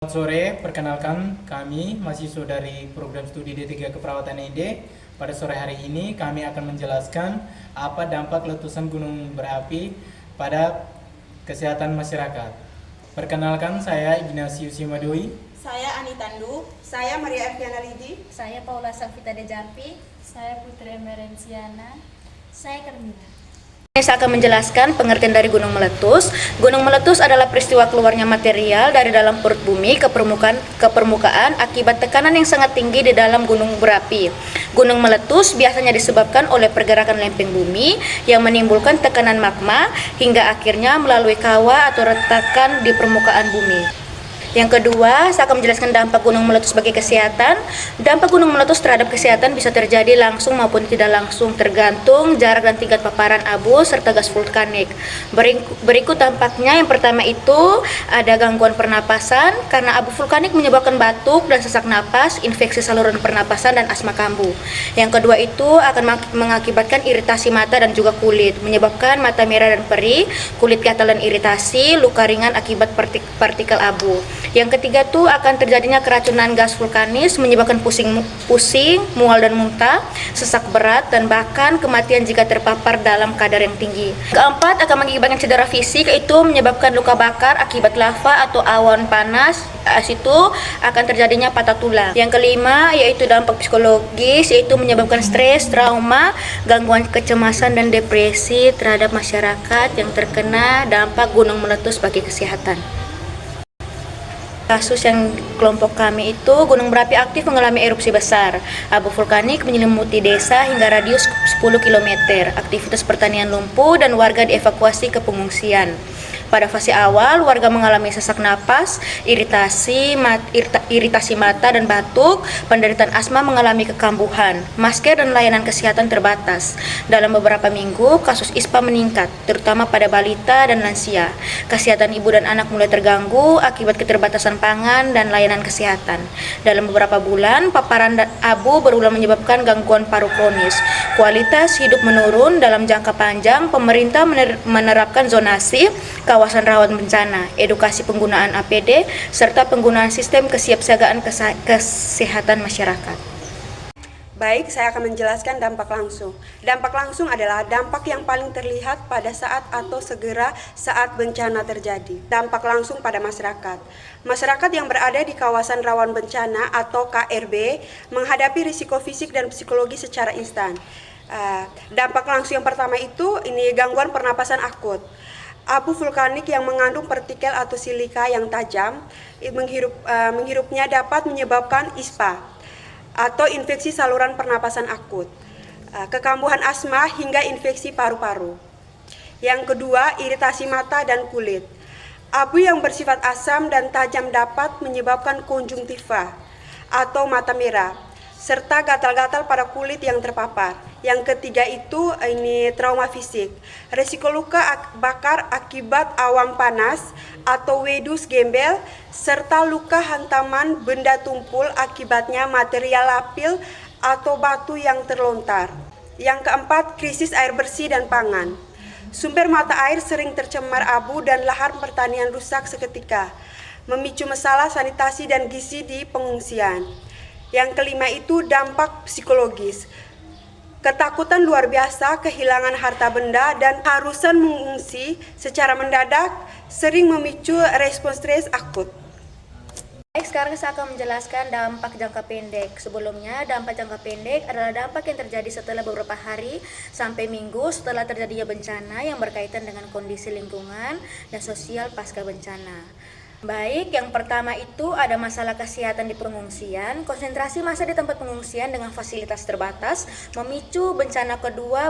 Selamat sore, perkenalkan kami mahasiswa dari program studi D3 Keperawatan ED. Pada sore hari ini kami akan menjelaskan apa dampak letusan gunung berapi pada kesehatan masyarakat. Perkenalkan, saya Ignatius Simadui. Saya Anitandu. Saya Maria Eviana Lidi. Saya Paula Salvita Dejapi. Saya Putri Emerenciana. Saya Carmina. Saya akan menjelaskan pengertian dari gunung meletus. Gunung meletus adalah peristiwa keluarnya material dari dalam perut bumi ke permukaan akibat tekanan yang sangat tinggi di dalam gunung berapi. Gunung meletus biasanya disebabkan oleh pergerakan lempeng bumi yang menimbulkan tekanan magma hingga akhirnya melalui kawah atau retakan di permukaan bumi. Yang kedua, saya akan menjelaskan dampak gunung meletus bagi kesehatan. Dampak gunung meletus terhadap kesehatan bisa terjadi langsung maupun tidak langsung, tergantung jarak dan tingkat paparan abu serta gas vulkanik. Berikut dampaknya. Yang pertama itu ada gangguan pernapasan karena abu vulkanik menyebabkan batuk dan sesak napas, infeksi saluran pernapasan dan asma kambuh. Yang kedua itu akan mengakibatkan iritasi mata dan juga kulit, menyebabkan mata merah dan perih, kulit gatal dan iritasi, luka ringan akibat partikel abu. Yang ketiga tuh akan terjadinya keracunan gas vulkanis menyebabkan pusing, mual dan muntah, sesak berat dan bahkan kematian jika terpapar dalam kadar yang tinggi. Keempat akan mengakibatkan cedera fisik, yaitu menyebabkan luka bakar akibat lava atau awan panas. Situ akan terjadinya patah tulang. Yang kelima yaitu dampak psikologis, yaitu menyebabkan stres, trauma, gangguan kecemasan dan depresi terhadap masyarakat yang terkena dampak gunung meletus bagi kesehatan. Kasus yang kelompok kami itu, gunung berapi aktif mengalami erupsi besar. Abu vulkanik menyelimuti desa hingga radius 10 km. Aktivitas pertanian lumpuh dan warga dievakuasi ke pengungsian. Pada fase awal, warga mengalami sesak napas, iritasi mata dan batuk. Penderitaan asma mengalami kekambuhan. Masker dan layanan kesehatan terbatas. Dalam beberapa minggu, kasus ISPA meningkat, terutama pada balita dan lansia. Kesehatan ibu dan anak mulai terganggu akibat keterbatasan pangan dan layanan kesehatan. Dalam beberapa bulan, paparan abu berulang menyebabkan gangguan paru kronis. Kualitas hidup menurun. Dalam jangka panjang, pemerintah menerapkan zonasi kawasan rawan bencana, edukasi penggunaan APD, serta penggunaan sistem kesiapsiagaan kesehatan masyarakat. Baik, saya akan menjelaskan dampak langsung. Dampak langsung adalah dampak yang paling terlihat pada saat atau segera saat bencana terjadi. Dampak langsung pada masyarakat. Masyarakat yang berada di kawasan rawan bencana atau KRB menghadapi risiko fisik dan psikologi secara instan. Dampak langsung yang pertama itu gangguan pernapasan akut. Abu vulkanik yang mengandung partikel atau silika yang tajam menghirupnya dapat menyebabkan ISPA atau infeksi saluran pernapasan akut, kekambuhan asma hingga infeksi paru-paru. Yang kedua, iritasi mata dan kulit. Abu yang bersifat asam dan tajam dapat menyebabkan konjungtiva atau mata merah serta gatal-gatal pada kulit yang terpapar. Yang ketiga itu trauma fisik. Risiko luka bakar akibat awan panas atau wedus gembel serta luka hantaman benda tumpul akibatnya material lapil atau batu yang terlontar. Yang keempat, krisis air bersih dan pangan. Sumber mata air sering tercemar abu dan lahan pertanian rusak seketika, memicu masalah sanitasi dan gizi di pengungsian. Yang kelima itu dampak psikologis. Ketakutan luar biasa, kehilangan harta benda, dan harusan mengungsi secara mendadak sering memicu respon stres akut. Baik, sekarang saya akan menjelaskan dampak jangka pendek. Sebelumnya, dampak jangka pendek adalah dampak yang terjadi setelah beberapa hari sampai minggu setelah terjadinya bencana yang berkaitan dengan kondisi lingkungan dan sosial pasca bencana. Baik, yang pertama itu ada masalah kesehatan di pengungsian. Konsentrasi massa di tempat pengungsian dengan fasilitas terbatas memicu bencana kedua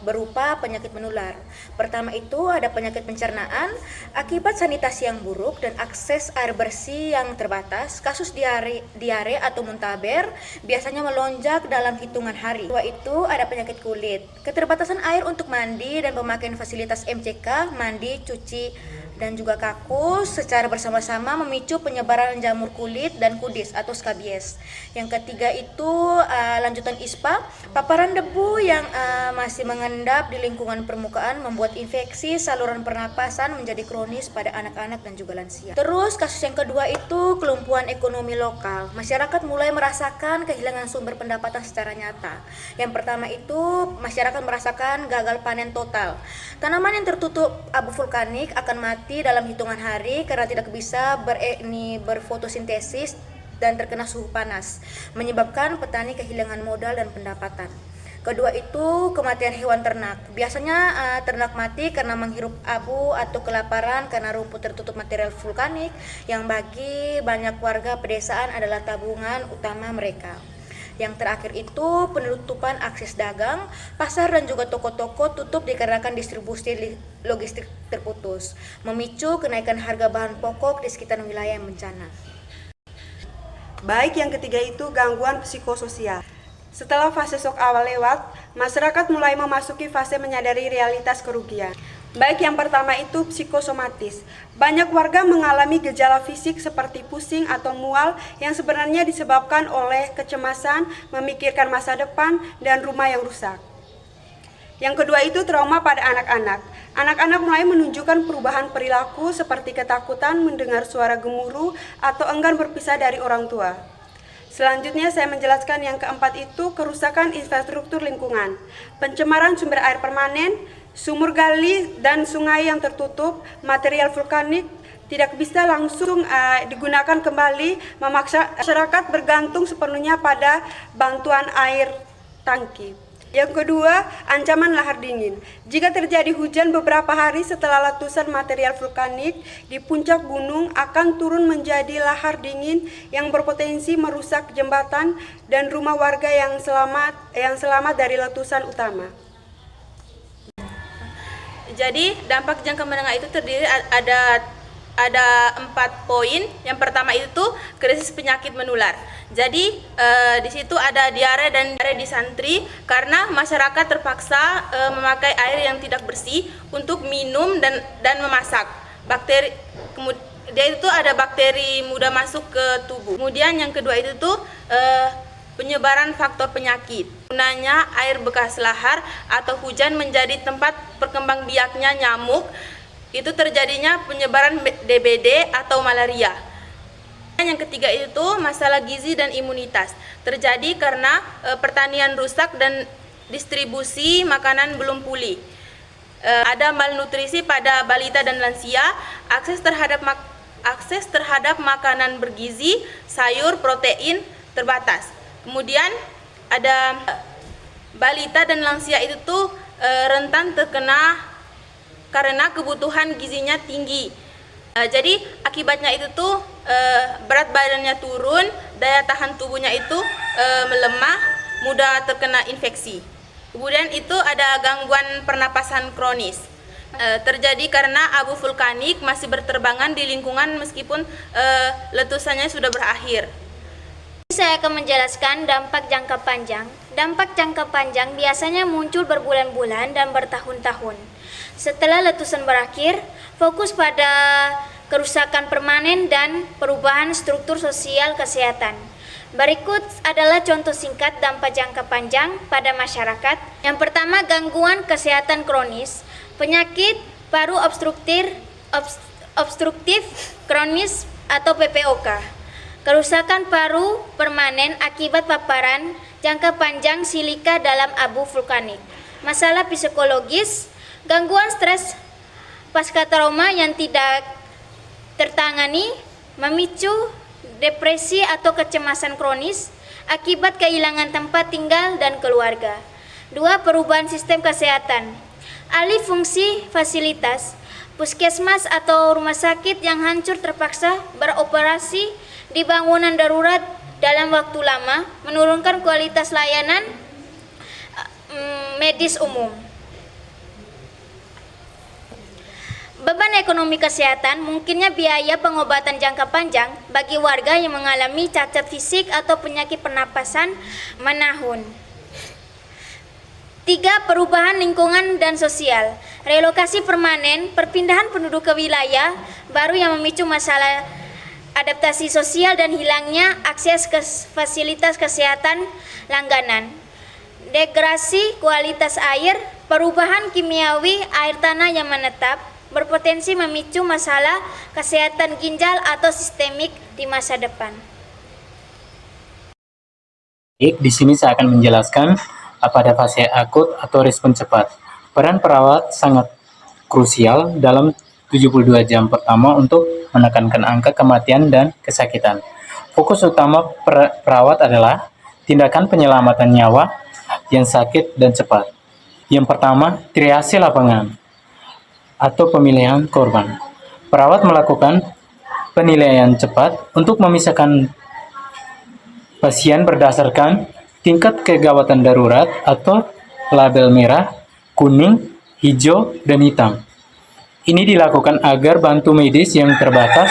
berupa penyakit menular. Pertama itu ada penyakit pencernaan akibat sanitasi yang buruk dan akses air bersih yang terbatas. Kasus diare atau muntaber biasanya melonjak dalam hitungan hari. Kedua itu ada penyakit kulit. Keterbatasan air untuk mandi dan pemakaian fasilitas MCK, mandi, cuci dan juga kakus secara bersama-sama memicu penyebaran jamur kulit dan kudis atau skabies. Yang ketiga itu lanjutan ISPA, paparan debu yang masih mengendap di lingkungan permukaan membuat infeksi saluran pernapasan menjadi kronis pada anak-anak dan juga lansia. Terus kasus yang kedua itu kelumpuhan ekonomi lokal. Masyarakat mulai merasakan kehilangan sumber pendapatan secara nyata. Yang pertama itu masyarakat merasakan gagal panen total. Tanaman yang tertutup abu vulkanik akan mati dalam hitungan hari karena tidak bisa berfotosintesis dan terkena suhu panas, menyebabkan petani kehilangan modal dan pendapatan. Kedua itu kematian hewan ternak. Biasanya ternak mati karena menghirup abu atau kelaparan karena rumput tertutup material vulkanik yang bagi banyak warga pedesaan adalah tabungan utama mereka. Yang terakhir itu penutupan akses dagang, pasar dan juga toko-toko tutup dikarenakan distribusi logistik terputus, memicu kenaikan harga bahan pokok di sekitar wilayah yang bencana. Baik, yang ketiga itu gangguan psikososial. Setelah fase shock awal lewat, masyarakat mulai memasuki fase menyadari realitas kerugian. Baik, yang pertama itu psikosomatis. Banyak warga mengalami gejala fisik seperti pusing atau mual yang sebenarnya disebabkan oleh kecemasan, memikirkan masa depan, dan rumah yang rusak. Yang kedua itu trauma pada anak-anak. Anak-anak mulai menunjukkan perubahan perilaku seperti ketakutan mendengar suara gemuruh atau enggan berpisah dari orang tua. Selanjutnya saya menjelaskan yang keempat itu kerusakan infrastruktur lingkungan, pencemaran sumber air permanen, sumur gali dan sungai yang tertutup, material vulkanik tidak bisa langsung digunakan kembali, memaksa masyarakat bergantung sepenuhnya pada bantuan air tangki. Yang kedua, ancaman lahar dingin. Jika terjadi hujan beberapa hari setelah letusan material vulkanik di puncak gunung akan turun menjadi lahar dingin yang berpotensi merusak jembatan dan rumah warga yang selamat dari letusan utama. Jadi dampak jangka menengah itu terdiri ada 4 poin. Yang pertama itu krisis penyakit menular. Jadi di situ ada diare dan diare disantri karena masyarakat terpaksa memakai air yang tidak bersih untuk minum dan memasak. Dia itu ada bakteri mudah masuk ke tubuh. Kemudian yang kedua itu penyebaran faktor penyakit. Gunanya air bekas lahar atau hujan menjadi tempat perkembangbiaknya nyamuk. Itu terjadinya penyebaran DBD atau malaria. Yang ketiga itu masalah gizi dan imunitas. Terjadi karena pertanian rusak dan distribusi makanan belum pulih. Ada malnutrisi pada balita dan lansia, akses terhadap makanan bergizi, sayur, protein terbatas. Kemudian ada balita dan lansia itu rentan terkena karena kebutuhan gizinya tinggi. Jadi akibatnya itu berat badannya turun, daya tahan tubuhnya itu melemah, mudah terkena infeksi. Kemudian itu ada gangguan pernapasan kronis. Terjadi karena abu vulkanik masih berterbangan di lingkungan meskipun letusannya sudah berakhir. Saya akan menjelaskan dampak jangka panjang. Dampak jangka panjang biasanya muncul berbulan-bulan dan bertahun-tahun. Setelah letusan berakhir, fokus pada kerusakan permanen dan perubahan struktur sosial kesehatan. Berikut adalah contoh singkat dampak jangka panjang pada masyarakat. Yang pertama, gangguan kesehatan kronis, penyakit paru obstruktif kronis atau PPOK. Kerusakan paru permanen akibat paparan jangka panjang silika dalam abu vulkanik. Masalah psikologis, gangguan stres pasca trauma yang tidak tertangani memicu depresi atau kecemasan kronis akibat kehilangan tempat tinggal dan keluarga. 2. Perubahan sistem kesehatan. Alih fungsi fasilitas. Puskesmas atau rumah sakit yang hancur terpaksa beroperasi di bangunan darurat dalam waktu lama, menurunkan kualitas layanan medis umum. Beban ekonomi kesehatan, mungkinnya biaya pengobatan jangka panjang bagi warga yang mengalami cacat fisik atau penyakit pernapasan menahun. 3. Tiga, perubahan lingkungan dan sosial. Relokasi permanen, perpindahan penduduk ke wilayah baru yang memicu masalah adaptasi sosial dan hilangnya akses ke fasilitas kesehatan langganan. Degradasi kualitas air, perubahan kimiawi air tanah yang menetap berpotensi memicu masalah kesehatan ginjal atau sistemik di masa depan. Baik, di sini saya akan menjelaskan pada fase akut atau respon cepat. Peran perawat sangat krusial dalam 72 jam pertama untuk menekankan angka kematian dan kesakitan. Fokus utama perawat adalah tindakan penyelamatan nyawa yang sakit dan cepat. Yang pertama, triase lapangan atau pemilihan korban. Perawat melakukan penilaian cepat untuk memisahkan pasien berdasarkan tingkat kegawatan darurat atau label merah, kuning, hijau, dan hitam. Ini dilakukan agar bantu medis yang terbatas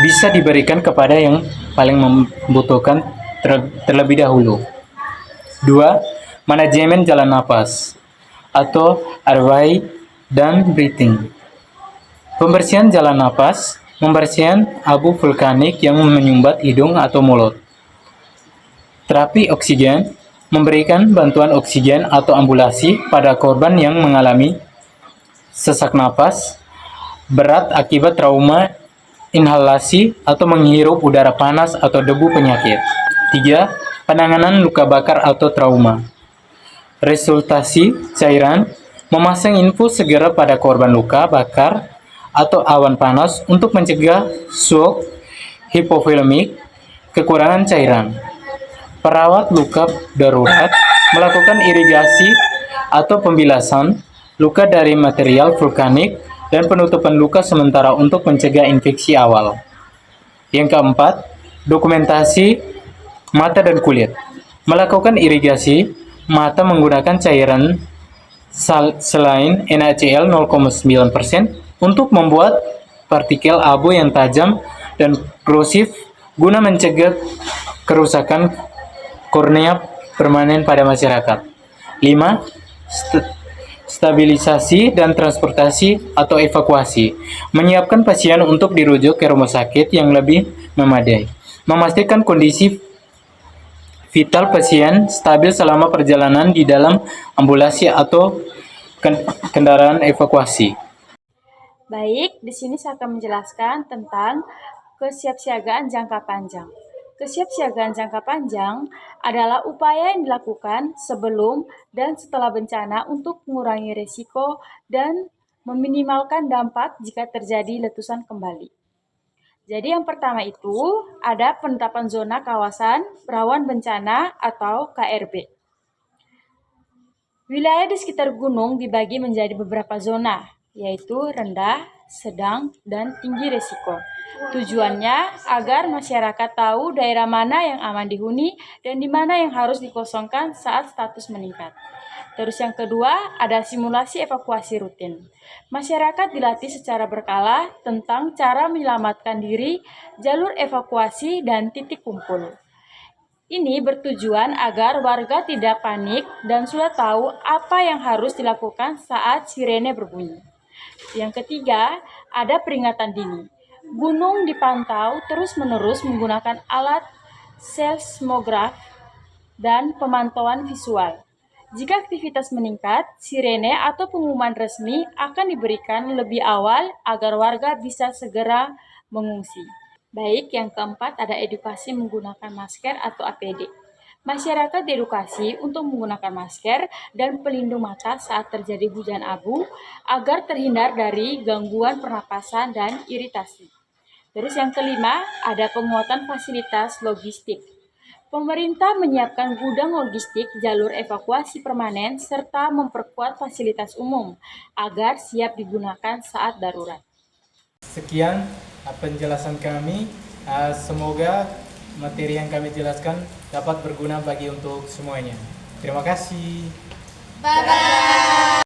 bisa diberikan kepada yang paling membutuhkan terlebih dahulu. 2. Manajemen jalan napas atau airway dan breathing. Pembersihan jalan napas, membersihkan abu vulkanik yang menyumbat hidung atau mulut. Terapi oksigen, memberikan bantuan oksigen atau ambulasi pada korban yang mengalami sesak napas berat akibat trauma inhalasi atau menghirup udara panas atau debu penyakit. 3. Penanganan luka bakar atau trauma. Resultasi cairan, memasang infus segera pada korban luka bakar atau awan panas untuk mencegah shock hipovolemik, kekurangan cairan. Perawat luka darurat melakukan irigasi atau pembilasan luka dari material vulkanik dan penutupan luka sementara untuk mencegah infeksi awal. Yang keempat, dokumentasi mata dan kulit. Melakukan irigasi mata menggunakan cairan selain NaCl 0,9% untuk membuat partikel abu yang tajam dan korosif guna mencegah kerusakan kornea permanen pada masyarakat. 5. Stabilisasi dan transportasi atau evakuasi. Menyiapkan pasien untuk dirujuk ke rumah sakit yang lebih memadai. Memastikan kondisi vital pasien stabil selama perjalanan di dalam ambulans atau kendaraan evakuasi. Baik, di sini saya akan menjelaskan tentang kesiapsiagaan jangka panjang. Kesiapsiagaan jangka panjang adalah upaya yang dilakukan sebelum dan setelah bencana untuk mengurangi risiko dan meminimalkan dampak jika terjadi letusan kembali. Jadi yang pertama itu ada penetapan zona kawasan rawan bencana atau KRB. Wilayah di sekitar gunung dibagi menjadi beberapa zona, yaitu rendah, sedang, dan tinggi risiko. Tujuannya agar masyarakat tahu daerah mana yang aman dihuni dan di mana yang harus dikosongkan saat status meningkat. Terus yang kedua, ada simulasi evakuasi rutin. Masyarakat dilatih secara berkala tentang cara menyelamatkan diri, jalur evakuasi, dan titik kumpul. Ini bertujuan agar warga tidak panik dan sudah tahu apa yang harus dilakukan saat sirene berbunyi. Yang ketiga, ada peringatan dini. Gunung dipantau terus-menerus menggunakan alat seismograf dan pemantauan visual. Jika aktivitas meningkat, sirene atau pengumuman resmi akan diberikan lebih awal agar warga bisa segera mengungsi. Baik, yang keempat ada edukasi menggunakan masker atau APD. Masyarakat diedukasi untuk menggunakan masker dan pelindung mata saat terjadi hujan abu agar terhindar dari gangguan pernapasan dan iritasi. Terus yang kelima, ada penguatan fasilitas logistik. Pemerintah menyiapkan gudang logistik, jalur evakuasi permanen, serta memperkuat fasilitas umum agar siap digunakan saat darurat. Sekian penjelasan kami. Semoga materi yang kami jelaskan dapat berguna bagi untuk semuanya. Terima kasih. Bye-bye.